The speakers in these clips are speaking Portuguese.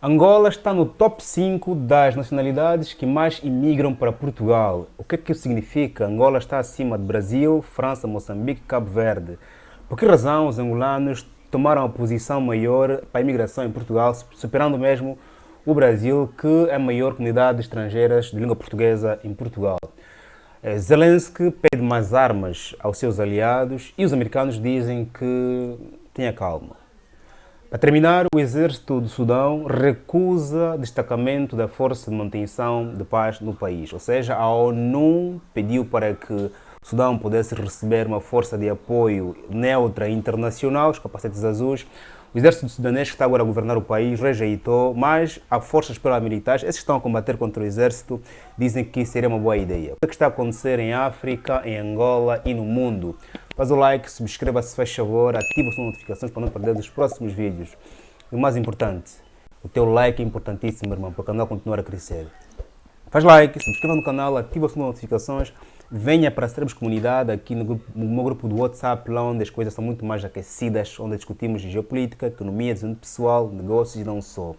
Angola está no top 5 das nacionalidades que mais imigram para Portugal. O que é que isso significa? Angola está acima de Brasil, França, Moçambique e Cabo Verde. Por que razão os angolanos tomaram a posição maior para a imigração em Portugal, superando mesmo o Brasil, que é a maior comunidade de estrangeiras de língua portuguesa em Portugal? Zelensky pede mais armas aos seus aliados e os americanos dizem que tenha calma. Para terminar, o exército do Sudão recusa destacamento da Força de Manutenção de Paz no país. Ou seja, a ONU pediu para que o Sudão pudesse receber uma força de apoio neutra internacional, os capacetes azuis. O exército sudanês, que está agora a governar o país, rejeitou, mas há forças paramilitares, esses que estão a combater contra o exército, dizem que seria uma boa ideia. O que está a acontecer em África, em Angola e no mundo? Faz o like, subscreva-se, faz favor, ativa as notificações para não perder os próximos vídeos. E o mais importante, o teu like é importantíssimo, irmão, para o canal continuar a crescer. Faz like, subscreva no canal, ativa as notificações, venha para sermos comunidade aqui no meu grupo do WhatsApp, lá onde as coisas são muito mais aquecidas, onde discutimos geopolítica, economia, desenvolvimento pessoal, negócios e não só.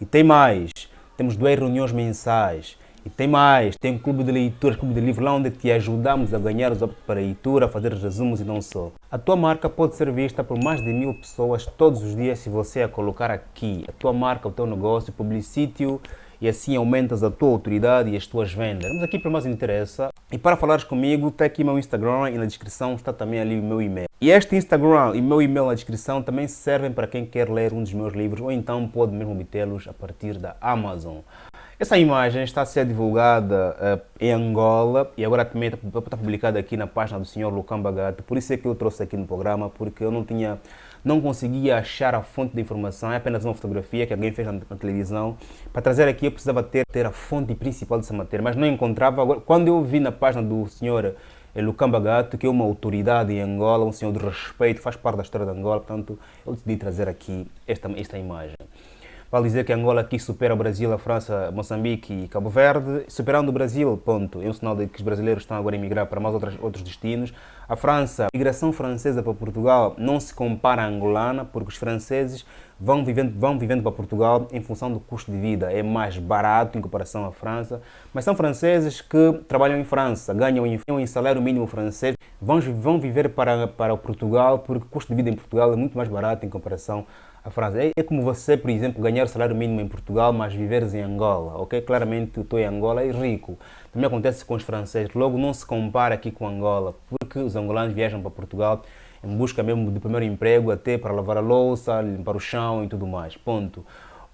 E tem mais, temos 2 reuniões mensais. E tem mais, tem um clube de leituras, clube de livro, lá onde te ajudamos a ganhar os hábitos para a leitura, a fazer resumos e não só. A tua marca pode ser vista por mais de 1000 pessoas todos os dias se você a colocar aqui. A tua marca, o teu negócio, publicite-o e assim aumentas a tua autoridade e as tuas vendas. Vamos aqui para mais interessa. E para falares comigo, está aqui meu Instagram e na descrição está também ali o meu e-mail. E este Instagram e meu e-mail na descrição também servem para quem quer ler um dos meus livros ou então pode mesmo obtê-los a partir da Amazon. Essa imagem está a ser divulgada em Angola e agora também está publicada aqui na página do Sr. Lukamba Gato. Por isso é que eu trouxe aqui no programa, porque eu não conseguia achar a fonte de informação, é apenas uma fotografia que alguém fez na televisão. Para trazer aqui eu precisava ter a fonte principal dessa matéria, mas não encontrava. Agora, quando eu vi na página do Sr. Lukamba Gato, que é uma autoridade em Angola, um senhor de respeito, faz parte da história de Angola, portanto eu decidi trazer aqui esta imagem. Vale dizer que Angola aqui supera o Brasil, a França, Moçambique e Cabo Verde. Superando o Brasil, ponto. É um sinal de que os brasileiros estão agora a emigrar para mais outros destinos. A França, a migração francesa para Portugal não se compara à angolana, porque os franceses vão vivendo para Portugal em função do custo de vida. É mais barato em comparação à França. Mas são franceses que trabalham em França, ganham em salário mínimo francês, vão viver para Portugal, porque o custo de vida em Portugal é muito mais barato em comparação à França. É como você, por exemplo, ganhar o salário mínimo em Portugal, mas viveres em Angola, ok? Claramente eu estou em Angola e rico. Também acontece com os franceses. Logo, não se compara aqui com Angola, porque os angolanos viajam para Portugal em busca mesmo do primeiro emprego, até para lavar a louça, limpar o chão e tudo mais. Ponto.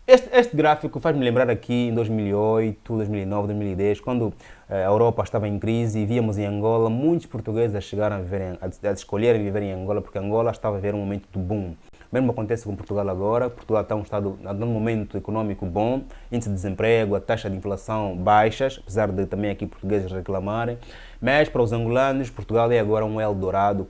Este gráfico faz-me lembrar aqui em 2008, 2009, 2010, quando a Europa estava em crise e víamos em Angola muitos portugueses a chegarem a escolherem viver em Angola, porque Angola estava a viver um momento de boom. Mesmo acontece com Portugal agora. Portugal está num momento econômico bom, índice de desemprego, a taxa de inflação baixas, apesar de também aqui portugueses reclamarem. Mas para os angolanos, Portugal é agora um Eldorado,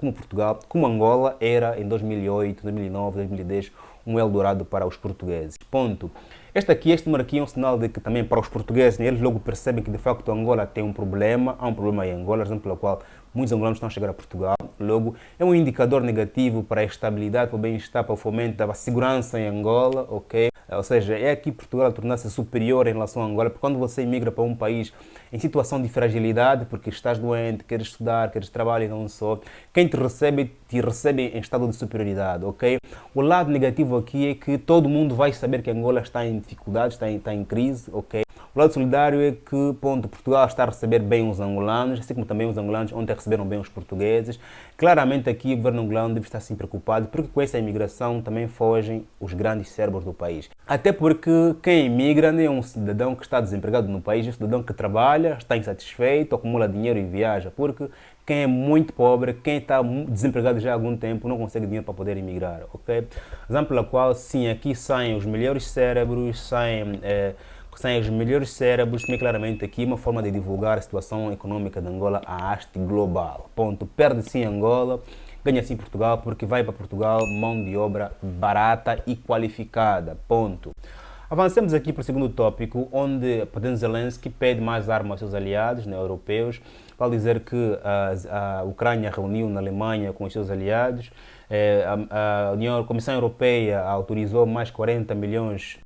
como Angola era em 2008, 2009, 2010, um Eldorado para os portugueses. Ponto. Este número aqui é um sinal de que também para os portugueses, eles logo percebem que de facto Angola tem um problema, há um problema em Angola, razão pela qual muitos angolanos estão a chegar a Portugal. Logo, é um indicador negativo para a estabilidade, para o bem-estar, para o fomento da segurança em Angola, ok? Ou seja, é aqui Portugal a tornar-se superior em relação a Angola, porque quando você imigra para um país em situação de fragilidade, porque estás doente, queres estudar, queres trabalhar e não só, quem te recebe em estado de superioridade, ok? O lado negativo aqui é que todo mundo vai saber que Angola está em dificuldades, está em crise, ok? O lado solidário é que, ponto, Portugal está a receber bem os angolanos, assim como também os angolanos ontem receberam bem os portugueses. Claramente aqui o governo angolano deve estar assim preocupado, porque com essa imigração também fogem os grandes cérebros do país. Até porque quem imigra não é um cidadão que está desempregado no país, é um cidadão que trabalha, está insatisfeito, acumula dinheiro e viaja, porque quem é muito pobre, quem está desempregado já há algum tempo, não consegue dinheiro para poder emigrar, ok? Razão pela qual, sim, aqui saem os melhores cérebros, saem os melhores cérebros, também claramente aqui uma forma de divulgar a situação econômica de Angola à haste global. Ponto. Perde-se em Angola, ganha-se em Portugal, porque vai para Portugal mão de obra barata e qualificada. Ponto. Avancemos aqui para o segundo tópico, onde Presidente Zelensky pede mais armas aos seus aliados, europeus. Vale dizer que a Ucrânia reuniu na Alemanha com os seus aliados. A Comissão Europeia autorizou mais 40 milhões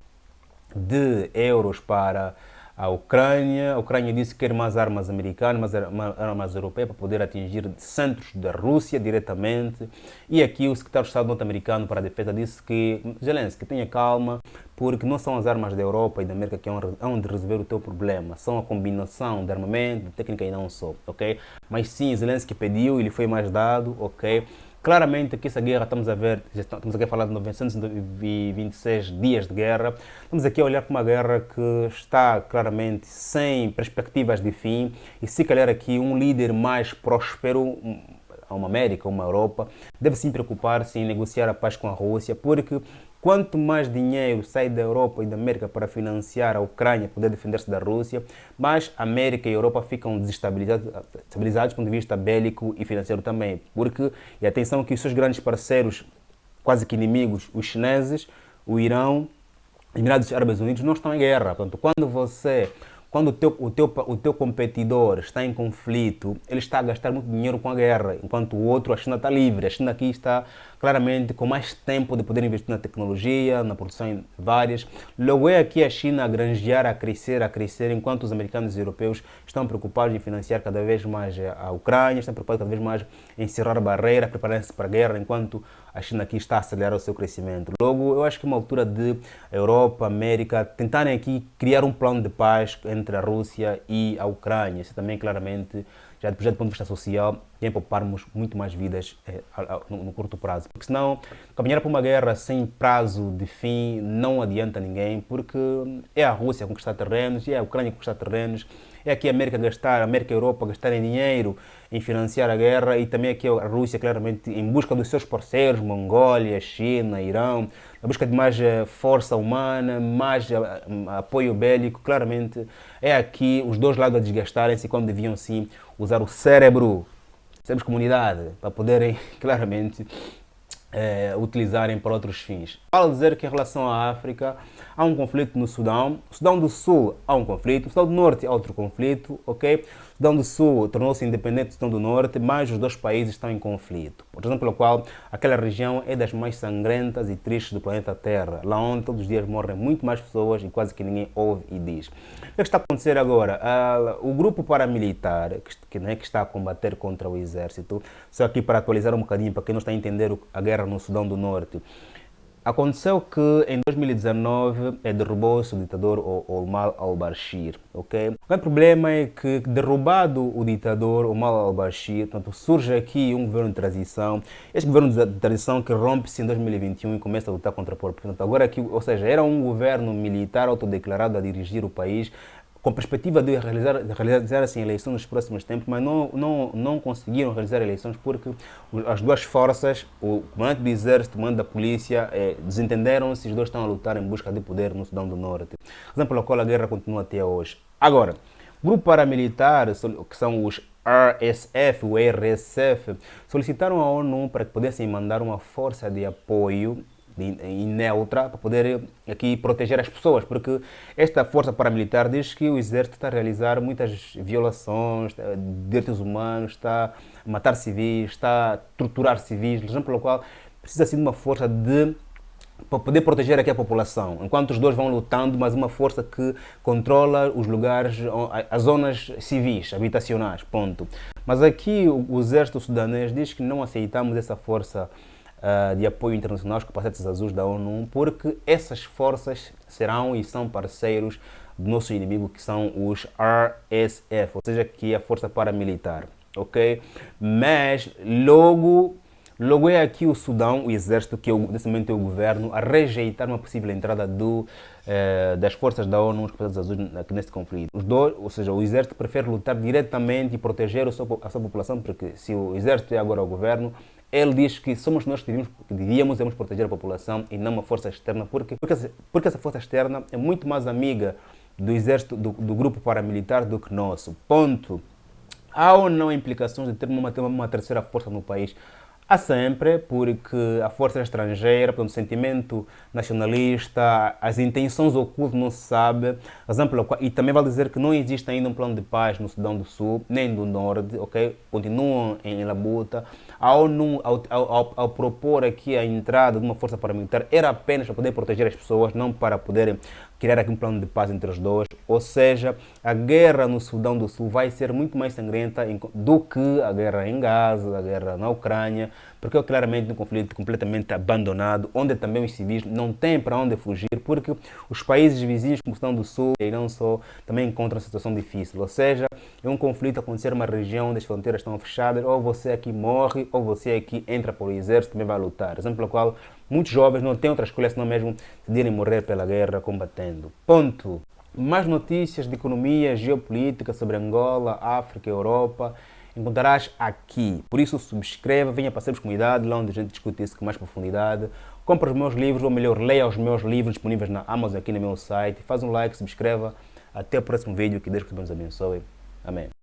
de euros para a Ucrânia. A Ucrânia disse que quer mais armas americanas, mais armas europeias para poder atingir centros da Rússia diretamente. E aqui o secretário de Estado norte-americano para a defesa disse que Zelensky tenha calma, porque não são as armas da Europa e da América que vão de resolver o teu problema. São a combinação de armamento, de técnica e não só, ok? Mas sim, Zelensky pediu e lhe foi mais dado, ok? Claramente que essa guerra, estamos aqui a falar de 926 dias de guerra, estamos aqui a olhar para uma guerra que está claramente sem perspectivas de fim e se calhar aqui um líder mais próspero, uma América, uma Europa, deve se preocupar-se em negociar a paz com a Rússia, porque quanto mais dinheiro sai da Europa e da América para financiar a Ucrânia poder defender-se da Rússia, mais a América e a Europa ficam desestabilizados do ponto de vista bélico e financeiro também. Porque, e atenção que os seus grandes parceiros, quase que inimigos, os chineses, o Irão, os Emirados Árabes Unidos, não estão em guerra. Portanto, quando o teu competidor está em conflito, ele está a gastar muito dinheiro com a guerra, enquanto o outro, a China, está livre. A China aqui está claramente com mais tempo de poder investir na tecnologia, na produção várias. Logo é aqui a China a granjear, a crescer, enquanto os americanos e europeus estão preocupados em financiar cada vez mais a Ucrânia, estão preocupados cada vez mais em encerrar barreiras, preparando-se para a guerra, enquanto a China aqui está a acelerar o seu crescimento. Logo, eu acho que é uma altura de Europa, América, tentarem aqui criar um plano de paz entre a Rússia e a Ucrânia. Isso também, claramente, já do ponto de vista social, tem pouparmos muito mais vidas no curto prazo. Porque senão, caminhar para uma guerra sem prazo de fim não adianta ninguém, porque é a Rússia a conquistar terrenos, é a Ucrânia a conquistar terrenos, é aqui a América e a Europa gastarem dinheiro em financiar a guerra e também aqui a Rússia, claramente, em busca dos seus parceiros, Mongólia, China, Irão, na busca de mais força humana, mais apoio bélico, claramente é aqui os dois lados a desgastarem-se quando deviam sim usar o cérebro, comunidade, para poderem claramente utilizarem para outros fins. Vale dizer que em relação à África, há um conflito no Sudão. O Sudão do Sul há um conflito, o Sudão do Norte há outro conflito, ok? O Sudão do Sul tornou-se independente do Sudão do Norte, mas os dois países estão em conflito. Por razão pela qual aquela região é das mais sangrentas e tristes do planeta Terra, lá onde todos os dias morrem muito mais pessoas e quase que ninguém ouve e diz. O que está a acontecer agora? O grupo paramilitar que está a combater contra o exército, só aqui para atualizar um bocadinho, para quem não está a entender a guerra no Sudão do Norte. Aconteceu que em 2019 derrubou-se o ditador Omar al-Bashir, ok? O grande problema é que, derrubado o ditador Omar al-Bashir, portanto, surge aqui um governo de transição. Este governo de transição que rompe-se em 2021 e começa a lutar contra o povo. Portanto, agora aqui, ou seja, era um governo militar autodeclarado a dirigir o país, com perspectiva de realizar assim, eleições nos próximos tempos, mas não conseguiram realizar eleições porque as duas forças, o comandante do exército e o comandante da polícia, desentenderam-se e os dois estão a lutar em busca de poder no Sudão do Norte. Razão pela qual a guerra continua até hoje. Agora, o grupo paramilitar, que são os RSF, o RSF, solicitaram à ONU para que pudessem mandar uma força de apoio e neutra para poder aqui proteger as pessoas, porque esta força paramilitar diz que o exército está a realizar muitas violações de direitos humanos, está a matar civis, está a torturar civis, razão pela qual precisa de uma força para poder proteger aqui a população, enquanto os dois vão lutando, mas uma força que controla os lugares, as zonas civis, habitacionais, ponto. Mas aqui o exército sudanês diz que não aceitamos essa força de apoio internacional, os capacetes azuis da ONU, porque essas forças serão e são parceiros do nosso inimigo, que são os RSF, ou seja, que é a força paramilitar, ok? Mas logo é aqui o Sudão, o exército, que nesse momento é o governo, a rejeitar uma possível entrada das forças da ONU, os capacetes azuis, neste conflito. Os dois, ou seja, o exército prefere lutar diretamente e proteger a sua população, porque se o exército é agora o governo, ele diz que somos nós que devemos proteger a população e não uma força externa, porque essa força externa é muito mais amiga do exército, do grupo paramilitar do que nosso. Ponto. Há ou não implicações de ter uma terceira força no país? Há sempre, porque a força estrangeira, o sentimento nacionalista, as intenções ocultas não se sabe, e também vale dizer que não existe ainda um plano de paz no Sudão do Sul, nem do Norte, ok? Continuam em labuta. A ONU, ao propor aqui a entrada de uma força paramilitar, era apenas para poder proteger as pessoas, não para poder criar aqui um plano de paz entre os dois, ou seja, a guerra no Sudão do Sul vai ser muito mais sangrenta do que a guerra em Gaza, a guerra na Ucrânia, porque é claramente um conflito completamente abandonado, onde também os civis não têm para onde fugir, porque os países vizinhos como o Sudão do Sul e não só também encontram uma situação difícil, ou seja, é um conflito a acontecer numa região onde as fronteiras estão fechadas, ou você aqui morre, ou você aqui entra para o exército e também vai lutar, exemplo pelo qual muitos jovens não têm outra escolha senão mesmo decidirem morrer pela guerra combatendo. Ponto. Mais notícias de economia, geopolítica sobre Angola, África, Europa, encontrarás aqui. Por isso subscreva, venha para a comunidade, lá onde a gente discute isso com mais profundidade. Compre os meus livros, ou melhor, leia os meus livros disponíveis na Amazon aqui no meu site. Faz um like, subscreva. Até o próximo vídeo, que Deus nos abençoe. Amém.